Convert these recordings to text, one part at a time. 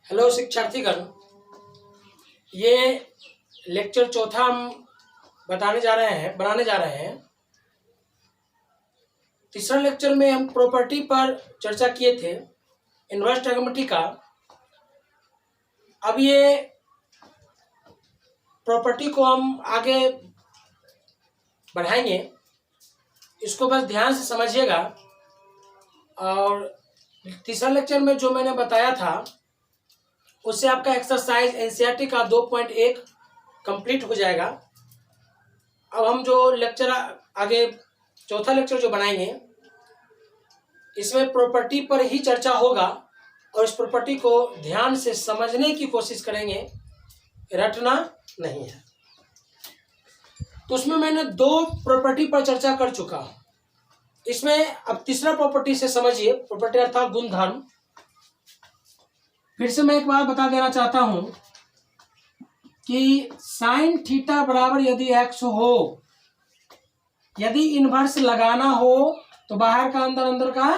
Hello शिक्षार्थीगण, ये lecture चौथा हम बनाने जा रहे हैं। तीसरा लेक्चर में हम प्रॉपर्टी पर चर्चा किए थे, इनवर्स ट्रायगोनोमेट्री का। अब ये प्रॉपर्टी को हम आगे बढ़ाएंगे, इसको बस ध्यान से समझिएगा। और तीसरा लेक्चर में जो मैंने बताया था उससे आपका एक्सरसाइज एनसीईआरटी का 2.1 कंप्लीट हो जाएगा। अब हम जो लेक्चर आगे चौथा लेक्चर जो बनाएंगे इसमें प्रॉपर्टी पर ही चर्चा होगा और इस प्रॉपर्टी को ध्यान से समझने की कोशिश करेंगे, रटना नहीं है। तो उसमें मैंने 2 प्रॉपर्टी पर चर्चा कर चुका हूं। इसमें अब तीसरा प्रॉपर्टी से समझिए, प्रॉपर्टी अर्थात गुणधर्म। फिर से मैं एक बात बता देना चाहता हूं कि साइन थीटा बराबर यदि एक्स हो, यदि इनवर्स लगाना हो तो बाहर का अंदर, अंदर का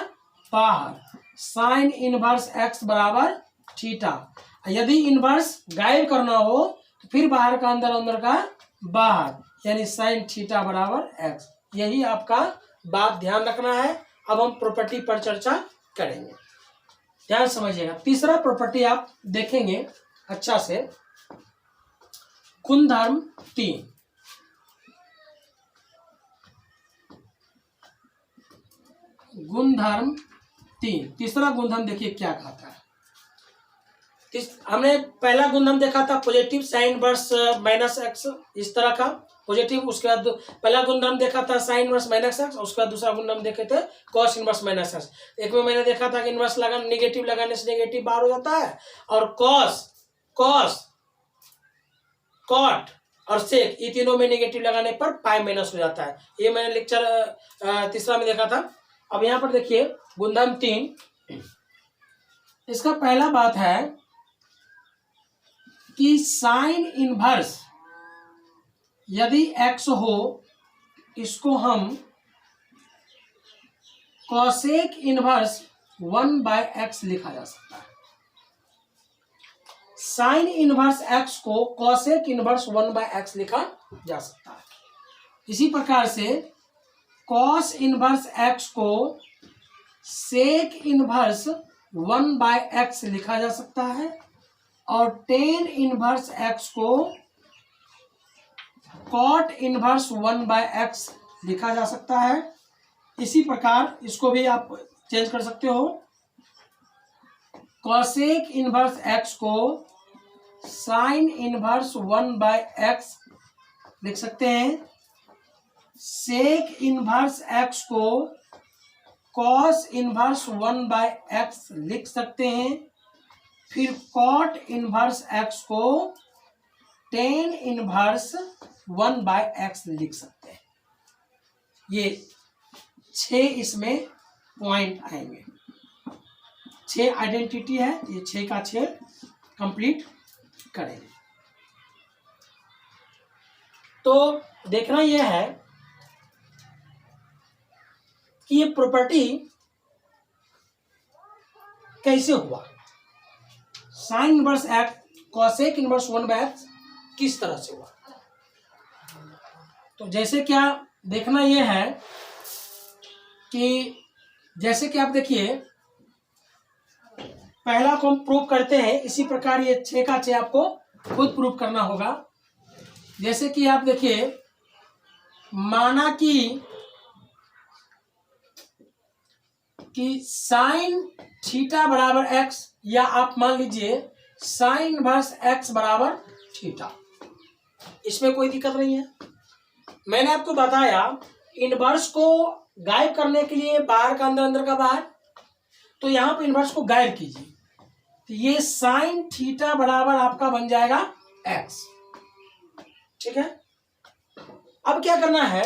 बाहर, साइन इनवर्स एक्स बराबर थीटा। यदि इनवर्स गायब करना हो तो फिर बाहर का अंदर, अंदर का बाहर, यानी साइन थीटा बराबर एक्स। यही आपका बात ध्यान रखना है। अब हम प्रॉपर्टी पर चर्चा करेंगे, ध्यान समझिएगा। तीसरा प्रॉपर्टी आप देखेंगे अच्छा से, गुणधर्म 3। गुणधर्म 3, तीसरा गुणधर्म देखिए क्या कहता है। हमने पहला गुणधर्म देखा था positive sine inverse minus x, इस तरह का पॉजिटिव। उसके बाद पहला गुणधर्म देखा था साइन इनवर्स माइनस एक्स, उसके बाद दूसरा गुणधर्म देखे थे कॉस इनवर्स माइनस एक्स। एक में मैंने देखा था कि इनवर्स लगाने नेगेटिव लगाने से नेगेटिव बाहर हो जाता है, और कॉस, कॉट और सेक, ये तीनों में नेगेटिव लगाने पर पाई माइनस हो जाता है। ये मैंने लेक्चर तीसरा में देखा था। अब यहाँ पर देखिए गुणधर्म 3, इसका पहला बात है कि साइन इनवर्स यदि x हो, इसको हम कॉसेक इनवर्स 1/x लिखा जा सकता है। साइन इनवर्स x को कॉसेक इनवर्स 1/x लिखा जा सकता है। इसी प्रकार से कॉस इनवर्स x को सेक इनवर्स 1/x लिखा जा सकता है, और टेन इनवर्स x को कॉट इनवर्स 1/x लिखा जा सकता है। इसी प्रकार इसको भी आप चेंज कर सकते हो, कॉसेक इनवर्स x को साइन इनवर्स 1/x लिख सकते हैं, सेक इनवर्स x को कॉस इनवर्स 1/x लिख सकते हैं, फिर कॉट इनवर्स x को टेन इनवर्स 1/x लिख सकते हैं। ये 6 इसमें पॉइंट आएंगे, 6 आइडेंटिटी है, ये 6 का 6 कंप्लीट करेंगे। तो देखना यह है कि ये प्रॉपर्टी कैसे हुआ, sign inverse x cosec inverse 1/x किस तरह से हुआ। तो जैसे क्या देखना यह है कि जैसे कि आप देखिए पहला को हम प्रूव करते हैं, इसी प्रकार ये 6 का 6 आपको खुद प्रूव करना होगा। जैसे कि आप देखिए, माना कि साइन थीटा बराबर x, या आप मान लीजिए साइन इनवर्स x बराबर थीटा, इसमें कोई दिक्कत नहीं है। मैंने आपको बताया इनवर्स को गायब करने के लिए बाहर का अंदर, अंदर का बाहर, तो यहां पर इनवर्स को गायब कीजिए, तो ये साइन थीटा बराबर आपका बन जाएगा x। ठीक है, अब क्या करना है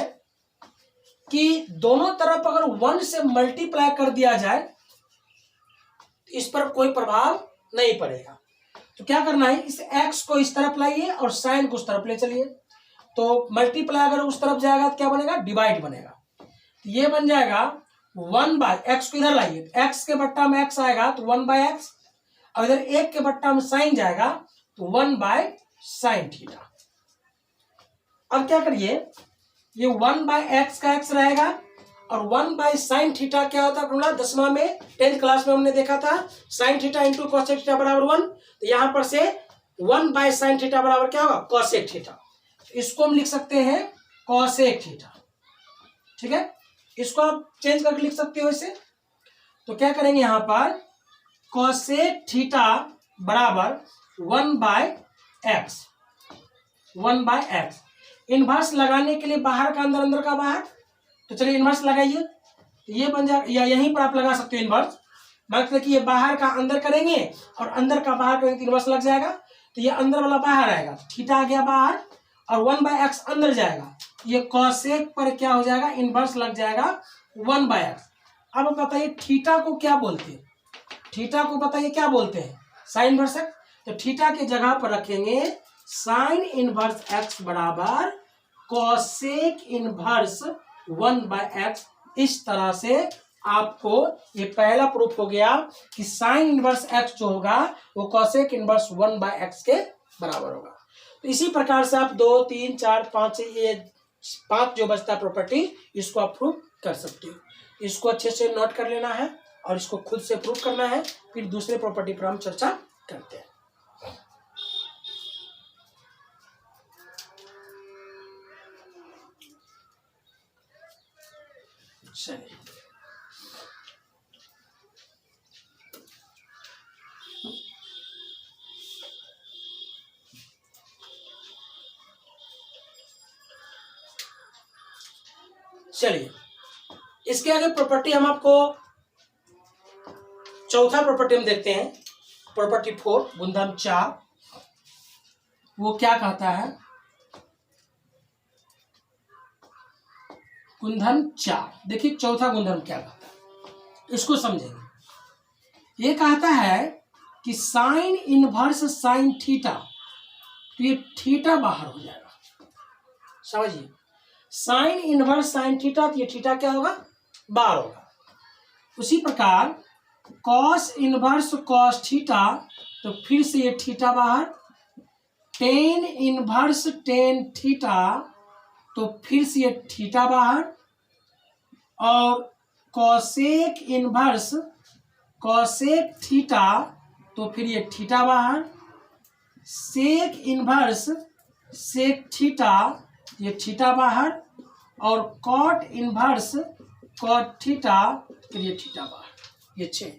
कि दोनों तरफ अगर 1 से मल्टीप्लाई कर दिया जाए तो इस पर कोई प्रभाव नहीं पड़ेगा। तो क्या करना है, इस x को इस तरफ लाइए और साइन को उस तरफ ले चलिए, तो मल्टीप्लाई अगर उस तरफ जाएगा तो क्या बनेगा, डिवाइड बनेगा। तो ये बन जाएगा 1/x को इधर लाइए, x के बट्टा में x आएगा तो 1/x, और इधर 1 के बट्टा में साइन जाएगा तो 1/sin थीटा। अब क्या करिए, ये 1/x का x रहेगा और 1/sin थीटा क्या होता है फॉर्मूला 10वां में 10th क्लास में हमने देखा था, sin theta into cosec theta बराबर 1। तो यहां पर से 1/sin थीटा बराबर क्या होगा cosec थीटा। इसको हम लिख सकते हैं cosec थीटा, ठीक है। इसको आप चेंज करके लिख सकते हो इसे। तो क्या करेंगे यहां पर cosec थीटा बराबर 1/x, 1/x। इनवर्स लगाने के लिए बाहर का अंदर, अंदर का बाहर, तो चलिए इनवर्स लगाइए। ये बन जाएगा, या यहीं पर आप लगा सकते हो इनवर्स। मतलब कि ये बाहर का अंदर करेंगे और अंदर का बाहर करेंगे तो इनवर्स लग जाएगा। तो ये अंदर वाला बाहर आएगा, थीटा आ गया बाहर और 1/x अंदर जाएगा। ये कॉसेक पर क्या हो जाएगा, इनवर्स लग जाएगा 1/x। अब बताइए थीटा को क्या बोलते हैं, थीटा को बताइए क्या बोलते हैं, साइन इनवर्स एक्स। तो थीटा के जगह पर रखेंगे साइन इनवर्स x बराबर कॉसेक इनवर्स 1/x। इस तरह से आपको ये पहला प्रूफ हो गया कि साइन इनवर्स x जो होगा वो कॉसेक इनवर्स 1/x के बराबर होगा। तो इसी प्रकार से आप 2, 3, 4, 5 ये 5 जो बचता है प्रॉपर्टी, इसको आप प्रूफ कर सकते हो। इसको अच्छे से नोट कर लेना है और इसको खुद से प्रूफ करना है, फिर दूसरे प्रॉपर्टी पर हम चर्चा करते हैं। चलिए चलिए इसके आगे प्रॉपर्टी हम आपको चौथा प्रॉपर्टी हम देखते हैं, प्रॉपर्टी 4 गुणधर्म 4। वो क्या कहता है, गुणधर्म 4। देखिए चौथा गुणधर्म क्या कहता है, इसको समझेंगे। ये कहता है कि साइन इनवर्स साइन थीटा, तो ये थीटा बाहर हो जाएगा, समझिए। साइन इनवर्स साइन थीटा, तो ये थीटा क्या होगा, बाहर होगा। उसी प्रकार कॉस इनवर्स कॉस थीटा, तो फिर से ये थीटा बाहर। टेन इनवर्स टेन थीटा, तो फिर से ये थीटा बाहर। और कॉसेक इनवर्स कॉसेक थीटा, तो फिर ये थीटा बाहर। सेक इनवर्स सेक थीटा, ये थीटा बाहर। और कॉट इनवर्स कॉट थीटा, फिर ये थीटा बाहर। ये 6।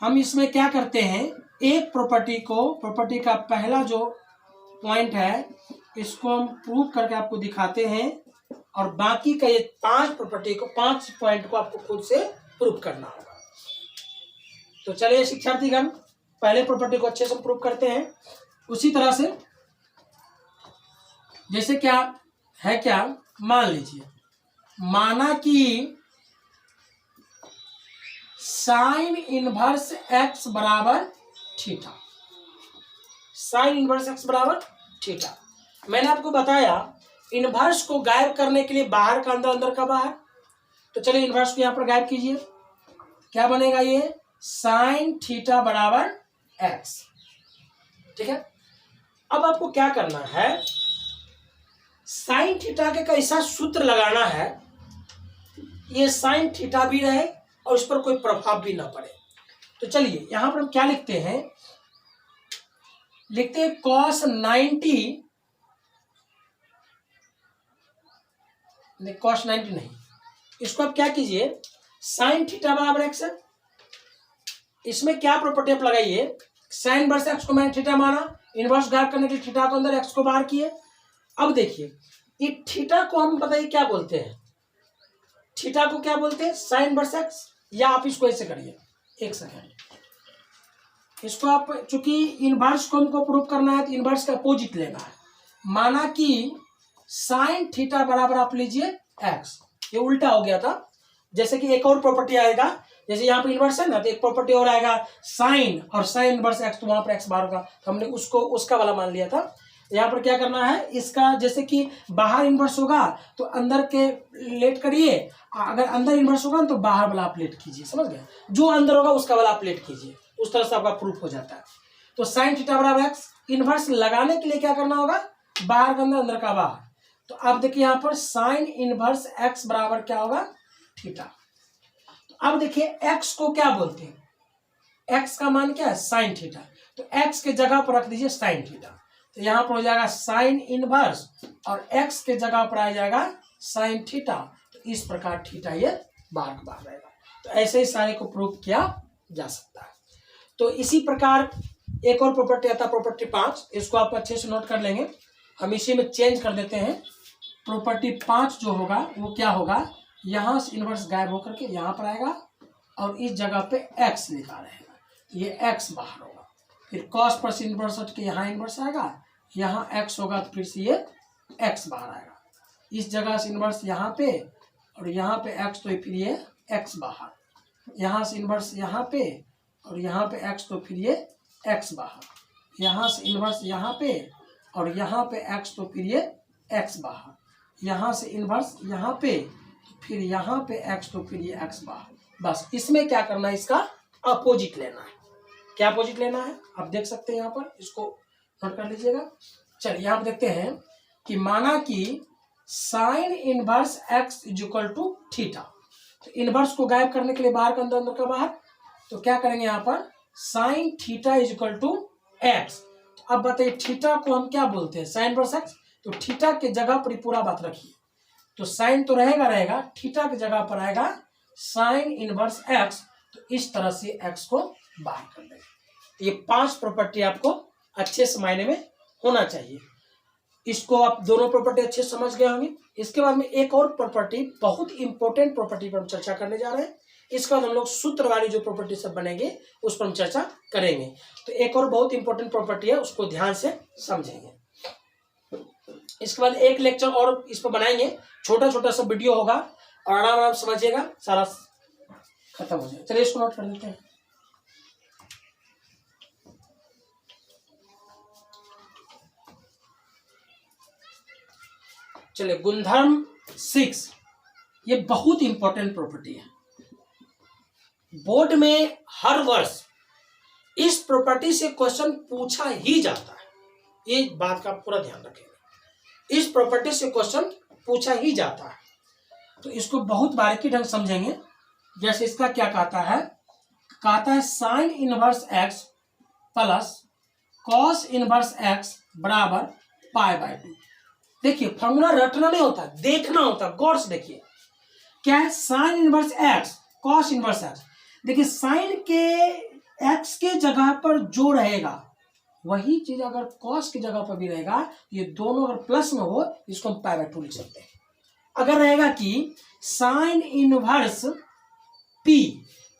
हम इसमें क्या करते हैं, एक प्रॉपर्टी को, प्रॉपर्टी का पहला जो पॉइंट है इसको हम प्रूव करके आपको दिखाते हैं और बाकी का ये 5 प्रॉपर्टी को, 5 पॉइंट को आपको खुद से प्रूव करना होगा। तो चलिए शिक्षार्थीगण पहले प्रॉपर्टी को अच्छे से प्रूव करते हैं। उसी तरह से जैसे क्या है, क्या मान लीजिए, माना कि साइन इनवर्स x बराबर थीटा, साइन इनवर्स x बराबर थीटा। मैंने आपको बताया इनवर्स को गायब करने के लिए बाहर का अंदर, अंदर का बाहर। तो चलिए इनवर्स को यहां पर गायब कीजिए, क्या बनेगा, ये साइन थीटा बराबर x, ठीक है। अब आपको क्या करना है, साइन थीटा के कैसा सूत्र लगाना है, ये साइन थीटा भी रहे और इस पर कोई प्रभाव भी ना पड़े। तो चलिए यहां पर हम क्या लिखते हैं, लिखते हैं cos 90, नहीं cos 90 नहीं, इसको आप क्या कीजिए, साइन थीटा बराबर x है। इसमें क्या प्रॉपर्टी आप लगाइए, साइन इनवर्स x को मैंने थीटा माना, इनवर्स गायब करने के लिए थीटा को अंदर x को बाहर किए। अब देखिए ये थीटा को हम बताइए क्या बोलते हैं, थीटा को क्या बोलते हैं, साइन इनवर्स x। या आप इसको ऐसे करिए, एक सेकेंड, इसको आप, चूंकि इनवर्स को हमको प्रूव करना है तो इनवर्स का अपोजिट लेना है। माना कि साइन थीटा बराबर आप लीजिए x, ये उल्टा हो गया था। जैसे कि एक और प्रॉपर्टी आएगा, जैसे यहाँ पे इनवर्स है ना, तो एक प्रॉपर्टी और आएगा साइन, और साइन इनवर्स x, तो वहां पर x बाहर होगा, तो हमने उसको उसका वाला मान लिया था। यहाँ पर क्या करना है, इसका जैसे कि बाहर इनवर्स होगा तो अंदर के लेट करिए, अगर अंदर इनवर्स होगा तो बाहर वाला आप लेट कीजिए, समझ गए। जो अंदर होगा उसका वाला आप लेट कीजिए, उस तरह से आपका प्रूफ हो जाता है। तो साइन थीटा बराबर एक्स, इनवर्स लगाने के लिए क्या करना होगा, बाहर का अंदर, अंदर का बाहर। तो अब देखिए यहाँ पर साइन इनवर्स एक्स बराबर क्या होगा, थीटा। तो अब देखिए एक्स को क्या बोलते हैं, एक्स का मान क्या है, साइन थीटा। तो एक्स के जगह पर रख दीजिए साइन थीटा, तो यहाँ पर हो जाएगा साइन इनवर्स और एक्स के जगह पर आ जाएगा साइन थीटा। तो इस प्रकार थीटा ये बाहर का बाहर रहेगा। तो ऐसे ही सारे को प्रूव किया जा सकता है। तो इसी प्रकार एक और प्रॉपर्टी आता है, प्रॉपर्टी 5, इसको आप अच्छे से नोट कर लेंगे। हम इसी में चेंज कर देते हैं। प्रॉपर्टी 5 जो होगा वो क्या होगा, यहाँ से इनवर्स गायब होकर के यहाँ पर आएगा और इस जगह पे एक्स लिखा रहेगा, ये एक्स बाहर होगा। फिर कॉस पर से इनवर्स हट के यहाँ इनवर्स आएगा, यहाँ एक्स होगा तो फिर से ये एक्स बाहर आएगा। इस जगह से इनवर्स यहाँ पे और यहाँ पे एक्स, तो फिर ये एक्स बाहर। यहाँ से इनवर्स यहाँ पे और यहाँ पे एक्स, तो फिर ये एक्स बाहर। यहाँ से इनवर्स यहाँ पे और यहाँ पे एक्स, तो फिर ये एक्स बाहर। यहाँ से इनवर्स यहाँ पे फिर यहाँ पे एक्स, तो फिर ये एक्स बाहर। बस इसमें क्या करना है, इसका अपोजिट लेना है। क्या अपोजिट लेना है आप देख सकते हैं यहाँ पर, इसको नोट कर लीजिएगा। चलिए यहाँ पर देखते हैं कि माना कि sine inverse x is equal to theta. तो इनवर्स को गायब करने के लिए बाहर का अंदर, अंदर का बाहर, तो क्या करेंगे यहाँ पर sine theta is equal to x. अब बताइए थीटा को हम क्या बोलते हैं, साइन इनवर्स एक्स। तो थीटा के जगह पर पूरा बात रखिए, तो साइन तो रहेगा रहेगा, थीटा की जगह पर आएगा साइन इनवर्स एक्स। तो इस तरह से एक्स को बाहर कर देंगे। ये 5 प्रॉपर्टी आपको अच्छे से मायने में होना चाहिए। इसको आप दोनों प्रॉपर्टी अच्छे से समझ गए होंगे। इसके बाद में एक और प्रॉपर्टी, बहुत इंपॉर्टेंट प्रॉपर्टी पर हम चर्चा करने जा रहे हैं। इसके बाद हम लोग सूत्र वाली जो प्रॉपर्टी सब बनेंगे उस पर हम चर्चा करेंगे। तो एक और बहुत इंपॉर्टेंट प्रॉपर्टी है, उसको ध्यान से समझेंगे। इसके बाद एक लेक्चर और इस पर बनाएंगे, छोटा छोटा सा वीडियो होगा और आराम आराम समझिएगा, सारा खत्म हो जाएगा। चलिए इसको नोट कर लेते हैं। चलिए गुणधर्म 6, ये बहुत इंपॉर्टेंट प्रॉपर्टी है। बोर्ड में हर वर्ष इस प्रॉपर्टी से क्वेश्चन पूछा ही जाता है, ये बात का पूरा ध्यान रखेंगे। इस प्रॉपर्टी से क्वेश्चन पूछा ही जाता है, तो इसको बहुत बारीकी ढंग समझेंगे। जैसे इसका क्या कहता है sine inverse x plus cos inverse x बराबर पाई बाय 2। देखिए फॉर्मूला रटना नहीं होता, देखना होता, गौर से देखिए क्या है, sine inverse x cos inverse x. देखिए साइन के एक्स के जगह पर जो रहेगा वही चीज अगर कॉस की जगह पर भी रहेगा, ये दोनों अगर प्लस में हो इसको हम पाई बाय 2 लिख सकते हैं। अगर रहेगा कि sine inverse P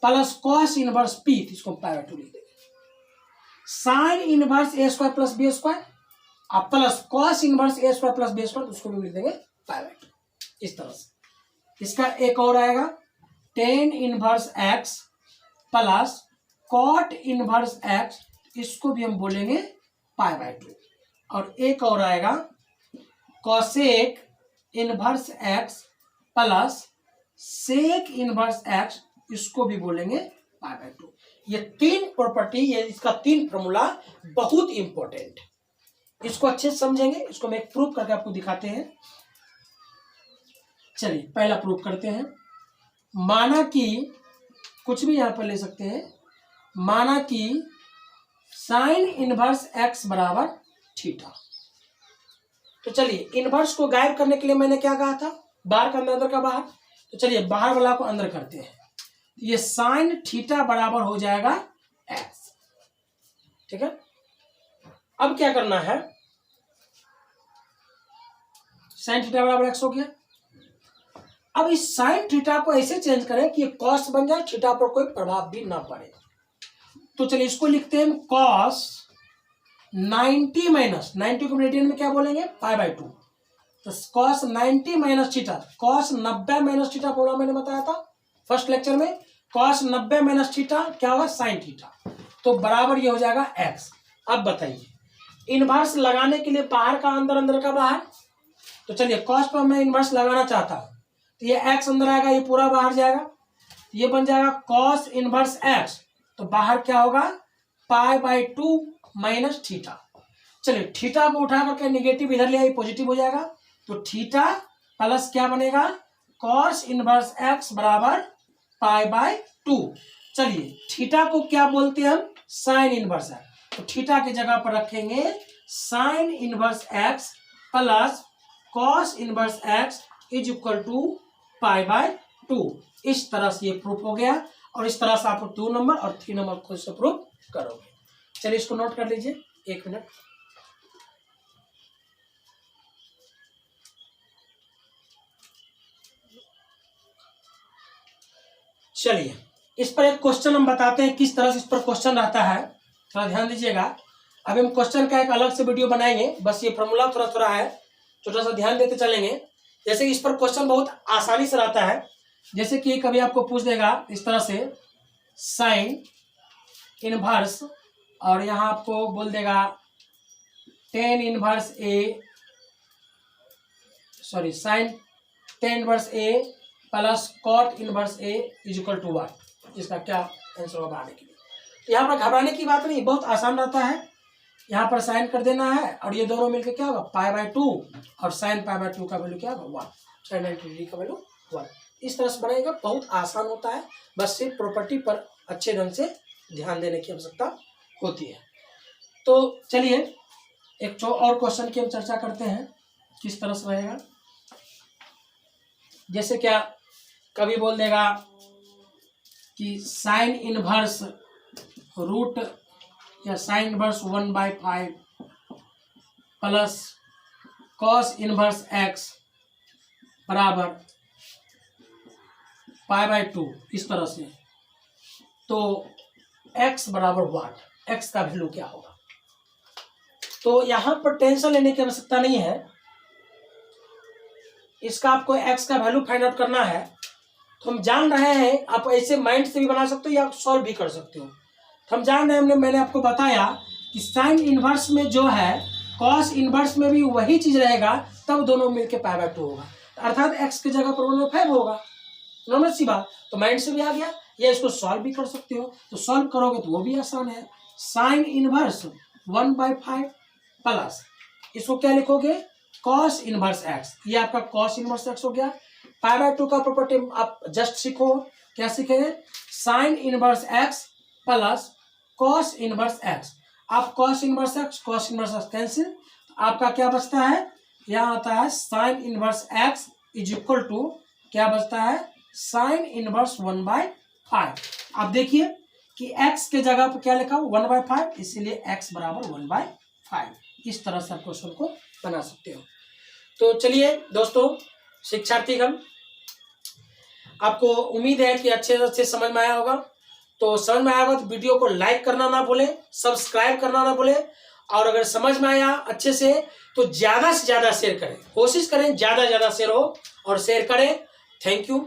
plus cos inverse P, तो इसको हम पाई बाय 2 लिख देंगे। साइन इनवर्स ए स्क्वायर प्लस बी स्क्वायर अब प्लस कॉस इनवर्स ए स्क्वायर प्लस बी स्क्वायर, उसको भी लिख देंगे पाई बाय 2, इस तरह से। इसका एक और आएगा tan inverse x plus cot inverse x, इसको भी हम बोलेंगे पाई बाय 2। और एक और आएगा cosec inverse x plus sec inverse x, इसको भी बोलेंगे पाई बाय 2। ये 3 प्रॉपर्टी, ये इसका 3 फॉर्मूला बहुत इंपॉर्टेंट, इसको अच्छे से समझेंगे। इसको मैं एक प्रूफ करके आपको दिखाते हैं। चलिए पहला प्रूफ करते हैं। माना कि कुछ भी यहां पर ले सकते हैं, माना कि साइन इनवर्स एक्स बराबर थीटा। तो चलिए इनवर्स को गायब करने के लिए मैंने क्या कहा था, बाहर का अंदर, अंदर का बाहर। तो चलिए बाहर वाला को अंदर करते हैं, ये साइन थीटा बराबर हो जाएगा एक्स। ठीक है, अब क्या करना है, साइन थीटा बराबर एक्स हो गया। अब इस साइन थीटा को ऐसे चेंज करें कि ये कॉस बन जाए, थीटा पर कोई प्रभाव भी ना पड़े। तो चलिए इसको लिखते हैं कॉस 90 माइनस 90 को रेडियन में क्या बोलेंगे पाई बाय 2। तो cos 90 minus theta, cos 90 minus theta formula मैंने बताया था फर्स्ट लेक्चर में। कॉस 90 माइनस थीटा क्या होगा, साइन थीटा। तो बराबर ये हो जाएगा एक्स। अब बताइए इनवर्स लगाने के लिए बाहर का अंदर, अंदर का बाहर। तो चलिए कॉस पर मैं इनवर्स लगाना चाहता हूं, तो ये एक्स अंदर आएगा, ये पूरा बाहर जाएगा, ये बन जाएगा कॉस इनवर्स एक्स तो बाहर क्या होगा, π/2 माइनस थीटा। चलिए थीटा को उठा करके नेगेटिव इधर ले आई, पॉजिटिव हो जाएगा, तो थीटा प्लस क्या बनेगा, cos इनवर्स x बराबर π/2। चलिए थीटा को क्या बोलते हैं हम, साइन इनवर्स है, तो थीटा की जगह पर रखेंगे sine inverse x plus cos inverse x is equal to π/2। इस तरह से ये प्रूफ हो गया, और इस तरह से आप 2 नंबर और 3 नंबर खुद से प्रूफ करोगे। चलिए इसको नोट कर लीजिए, 1 मिनट। चलिए इस पर एक क्वेश्चन हम बताते हैं, किस तरह से इस पर क्वेश्चन रहता है, थोड़ा ध्यान दीजिएगा। अभी हम क्वेश्चन का एक अलग से वीडियो बनाएंगे, बस ये फॉर्मूला थोड़ा थोड़ा है, छोटा सा ध्यान देते चलेंगे। जैसे इस पर क्वेश्चन बहुत आसानी से रहता है, जैसे कि कभी आपको पूछ देगा इस तरह से साइन इनवर्स, और यहाँ आपको बोल देगा tan inverse a, sorry sine tan inverse a plus cot inverse a is equal to 1, इसका क्या आंसर होगा आने के लिए। तो यहाँ पर घबराने की बात नहीं, बहुत आसान रहता है। यहाँ पर साइन कर देना है, और ये दोनों मिलकर क्या होगा, π/2, और साइन π/2 का वैल्यू क्या होगा 1, साइन 90 डिग्री का वैल्यू 1। इस तरह से बनेगा, बहुत आसान होता है, बस सिर्फ प्रॉपर्टी पर अच्छे ढंग से ध्यान देने की आवश्यकता होती है। तो चलिए एक और क्वेश्चन की हम चर्चा करते हैं, किस तरह से रहेगा। जैसे क्या कभी बोल देगा कि साइन इनवर्स रूट या sine inverse 1/5 plus cos inverse x बराबर π/2, इस तरह से, तो x बराबर 1, x का वैल्यू क्या होगा। तो यहाँ पर टेंशन लेने की आवश्यकता नहीं है, इसका आपको x का वैल्यू फाइंड आउट करना है। तो हम जान रहे हैं, आप ऐसे माइंड से भी बना सकते हो या सॉल्व भी कर सकते हो। तो हम जान रहे हैं, मैंने आपको बताया कि साइन इनवर्स में जो है कॉस इनवर्स में भी वही चीज रहेगा, तब दोनों मिलके π/2 होगा, अर्थात x की जगह पर 1/5 होगा। नॉर्मल सी बात, तो माइंड से भी आ गया, या इसको सॉल्व भी कर सकते हो। तो सॉल्व करोगे तो वो भी आसान है, साइन इनवर्स 1/5 प्लस इसको क्या लिखोगे, कॉस इनवर्स x, ये आपका कॉस इनवर्स x हो गया। π/2 का प्रॉपर्टी आप जस्ट सीखो, क्या सीखेंगे, sine inverse x plus cos inverse x। आप कॉस इनवर्स x कैंसिल, आपका क्या बचता है, यहाँ आता है sine inverse x is equal to क्या बचता है, साइन इनवर्स 1/5। आप देखिए कि x के जगह पर क्या लिखा हो 1/5, इसीलिए x बराबर 1/5। इस तरह से आप क्वेश्चन को बना सकते हो। तो चलिए दोस्तों शिक्षार्थीगण, आपको उम्मीद है कि अच्छे से अच्छे समझ में आया होगा। तो समझ में आया होगा तो वीडियो को लाइक करना ना भूलें, सब्सक्राइब करना ना भूलें, और अगर समझ में आया अच्छे से तो ज़्यादा से ज़्यादा शेयर करें, कोशिश करें ज़्यादा से ज़्यादा शेयर हो, और शेयर करें। Thank you.